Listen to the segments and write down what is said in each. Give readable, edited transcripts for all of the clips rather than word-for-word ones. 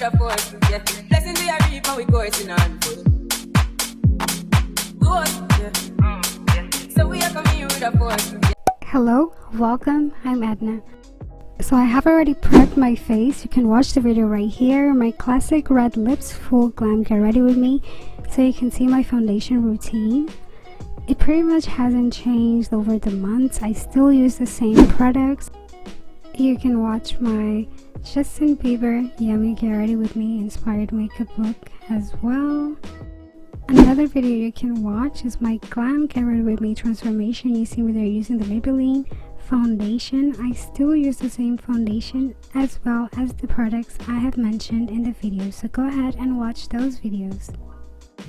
with a force, yeah. Blessings we are reap and we coursing on foot. Good, yeah. So we are coming with a force, yeah. Hello, welcome, I'm Edna. So I have already prepped my face. You can watch the video right here. My classic red lips, full glam, get ready with me. So you can see my foundation routine. It pretty much hasn't changed over the months. I still use the same products. You can watch my Justin Bieber Yummy Get Ready With Me inspired makeup look as well. Another video you can watch is my Glam Get Ready With Me transformation. You see me there using the Maybelline foundation. I still use the same foundation as well as the products I have mentioned in the video. So go ahead and watch those videos.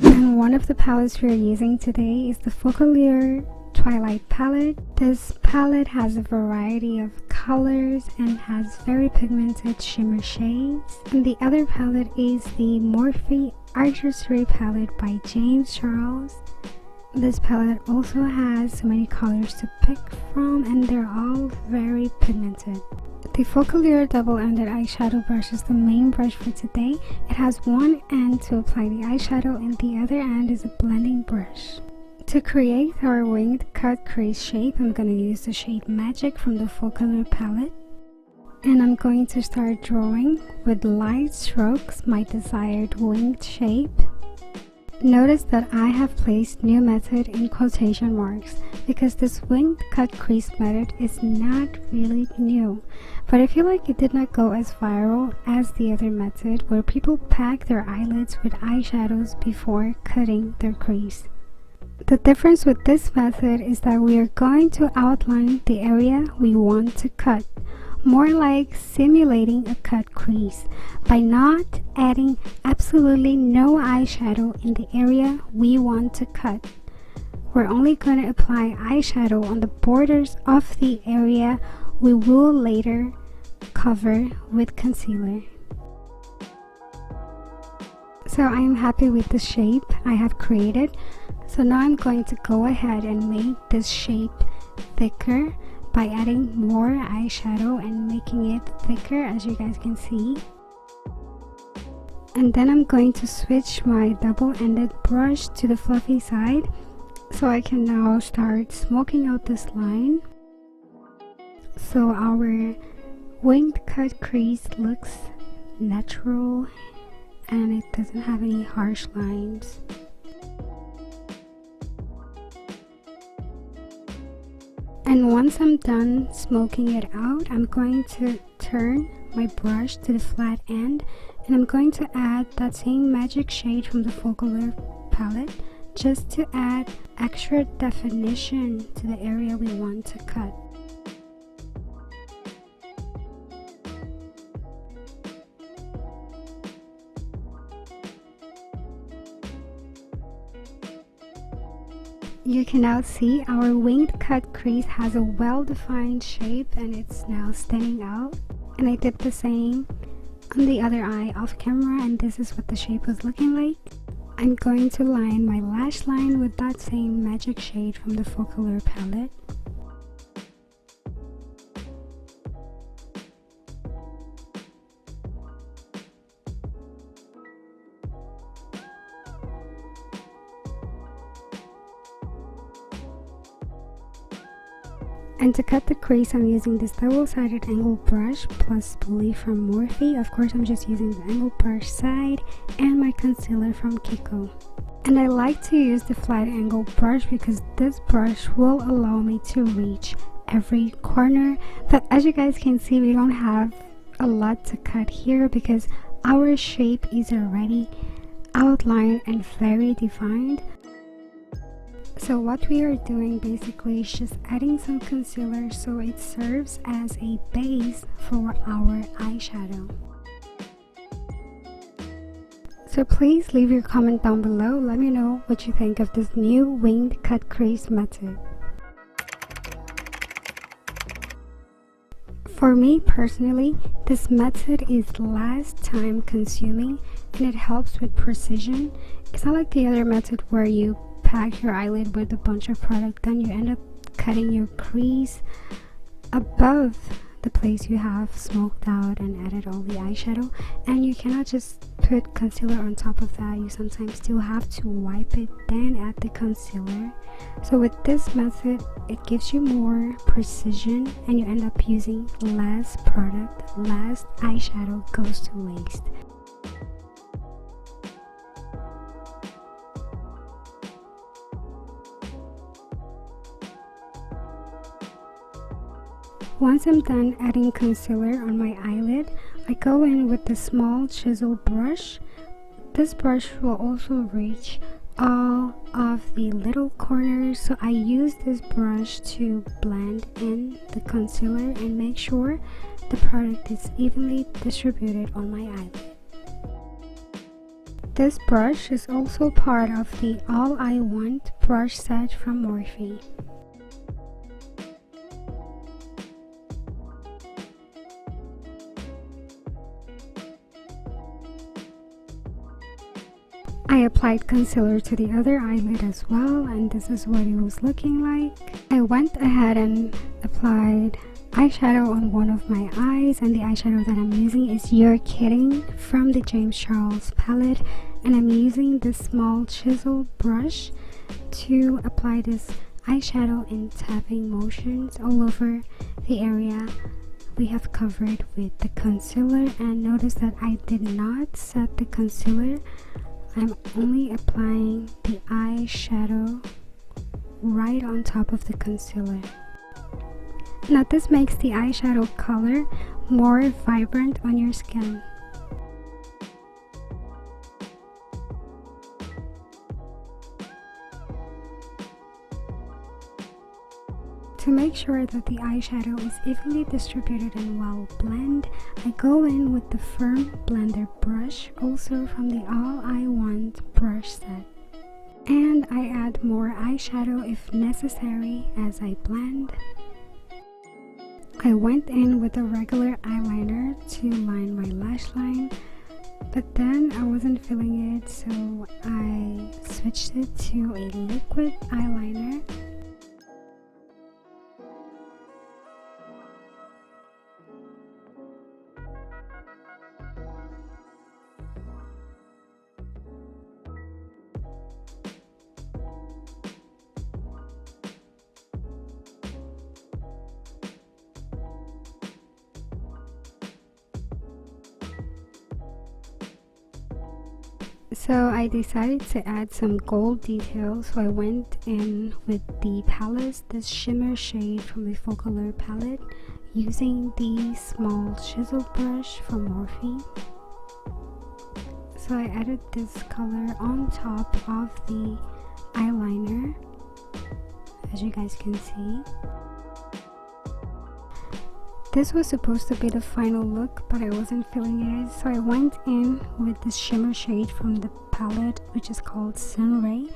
And one of the palettes we are using today is the Focallure Twilight palette. This palette has a variety of colors and has very pigmented shimmer shades. And the other palette is the Morphe Artistry palette by James Charles. This palette also has so many colors to pick from and they're all very pigmented. The Focallure double-ended eyeshadow brush is the main brush for today. It has one end to apply the eyeshadow and the other end is a blending brush. To create our winged cut crease shape, I'm going to use the shade Magic from the Focallure palette. And I'm going to start drawing with light strokes my desired winged shape. Notice that I have placed new method in quotation marks because this winged cut crease method is not really new, but I feel like it did not go as viral as the other method where people pack their eyelids with eyeshadows before cutting their crease. The difference with this method is that we are going to outline the area we want to cut, more like simulating a cut crease by not adding absolutely no eyeshadow in the area we want to cut. We're only going to apply eyeshadow on the borders of the area we will later cover with concealer. So I'm happy with the shape I have created. So now I'm going to go ahead and make this shape thicker by adding more eyeshadow and making it thicker, as you guys can see. And then I'm going to switch my double-ended brush to the fluffy side so I can now start smoking out this line. So our winged cut crease looks natural and it doesn't have any harsh lines. And once I'm done smoking it out, I'm going to turn my brush to the flat end and I'm going to add that same magic shade from the Focallure palette just to add extra definition to the area we want to cut. You can now see our winged cut crease has a well-defined shape and it's now standing out. And I did the same on the other eye off camera and this is what the shape was looking like. I'm going to line my lash line with that same magic shade from the Focallure palette. And to cut the crease, I'm using this double-sided angle brush plus spoolie from Morphe. Of course, I'm just using the angle brush side and my concealer from Kiko. And I like to use the flat angle brush because this brush will allow me to reach every corner. But as you guys can see, we don't have a lot to cut here because our shape is already outlined and very defined. So what we are doing basically is just adding some concealer so it serves as a base for our eyeshadow. So please leave your comment down below. Let me know what you think of this new winged cut crease method. For me personally, this method is less time consuming and it helps with precision. It's not like the other method where you pack your eyelid with a bunch of product, then you end up cutting your crease above the place you have smoked out and added all the eyeshadow, and you cannot just put concealer on top of that. You sometimes still have to wipe it, then add the concealer. So with this method, it gives you more precision and you end up using less product, less eyeshadow goes to waste. Once I'm done adding concealer on my eyelid, I go in with the small chisel brush. This brush will also reach all of the little corners, so I use this brush to blend in the concealer and make sure the product is evenly distributed on my eyelid. This brush is also part of the All I Want brush set from Morphe. I applied concealer to the other eyelid as well, and this is what it was looking like. I went ahead and applied eyeshadow on one of my eyes, and the eyeshadow that I'm using is You're Kidding from the James Charles palette, and I'm using this small chisel brush to apply this eyeshadow in tapping motions all over the area we have covered with the concealer. And notice that I did not set the concealer. I'm only applying the eyeshadow right on top of the concealer. Now this makes the eyeshadow color more vibrant on your skin. To make sure that the eyeshadow is evenly distributed and well blend, I go in with the firm blender brush, also from the All I Want brush set. And I add more eyeshadow if necessary as I blend. I went in with a regular eyeliner to line my lash line, but then I wasn't feeling it, so I switched it to a liquid eyeliner. So I decided to add some gold details, so I went in with the palette, this shimmer shade from the Focallure palette, using the small chisel brush from Morphe. So I added this color on top of the eyeliner, as you guys can see. This was supposed to be the final look, but I wasn't feeling it, so I went in with this shimmer shade from the palette, which is called Sunray,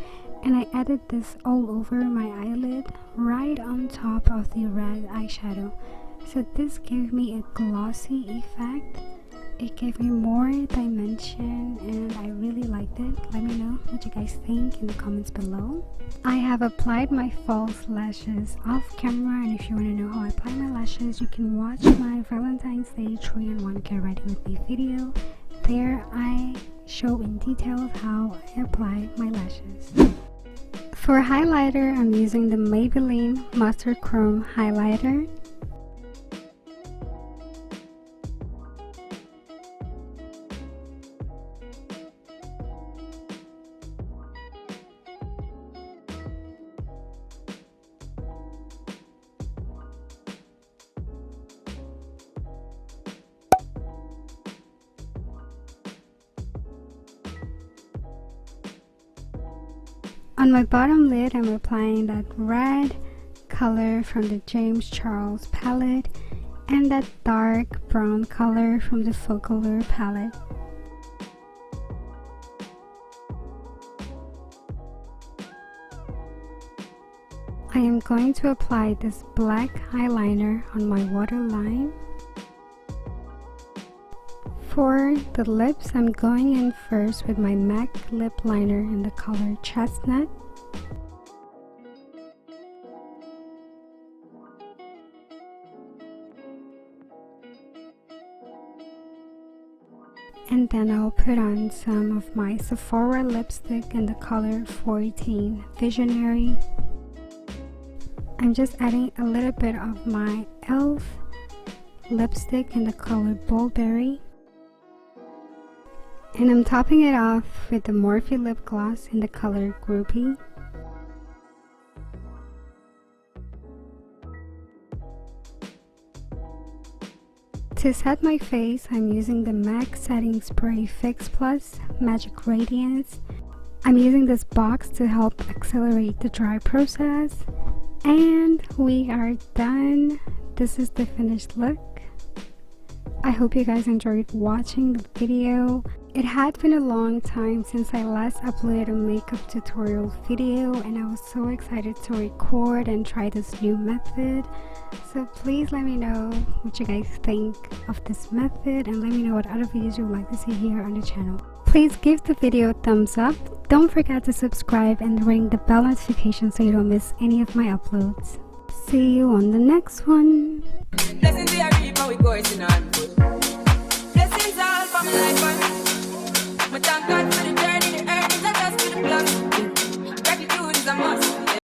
and I added this all over my eyelid, right on top of the red eyeshadow. So this gave me a glossy effect. It gave me more dimension and I really liked it. Let me know what you guys think in the comments below. I have applied my false lashes off camera, and if you want to know how I apply my lashes, you can watch my Valentine's Day 3-in-1 Get Ready With Me video. There I show in detail how I apply my lashes. For highlighter, I'm using the Maybelline Mustard Chrome Highlighter. On my bottom lid, I'm applying that red color from the James Charles palette and that dark brown color from the Focallure palette. I am going to apply this black eyeliner on my waterline. For the lips, I'm going in first with my MAC lip liner in the color Chestnut. And then I'll put on some of my Sephora lipstick in the color 14 Visionary. I'm just adding a little bit of my e.l.f. lipstick in the color Bulberry. And I'm topping it off with the Morphe lip gloss in the color Groupie. To set my face, I'm using the MAC Setting Spray Fix Plus Magic Radiance. I'm using this box to help accelerate the dry process. And we are done. This is the finished look. I hope you guys enjoyed watching the video. It had been a long time since I last uploaded a makeup tutorial video, and I was so excited to record and try this new method. So please let me know what you guys think of this method, and let me know what other videos you would like to see here on the channel. Please give the video a thumbs up. Don't forget to subscribe and ring the bell notification so you don't miss any of my uploads. See you on the next one. Blessings we are reap and we go in on. Blessings all for my life.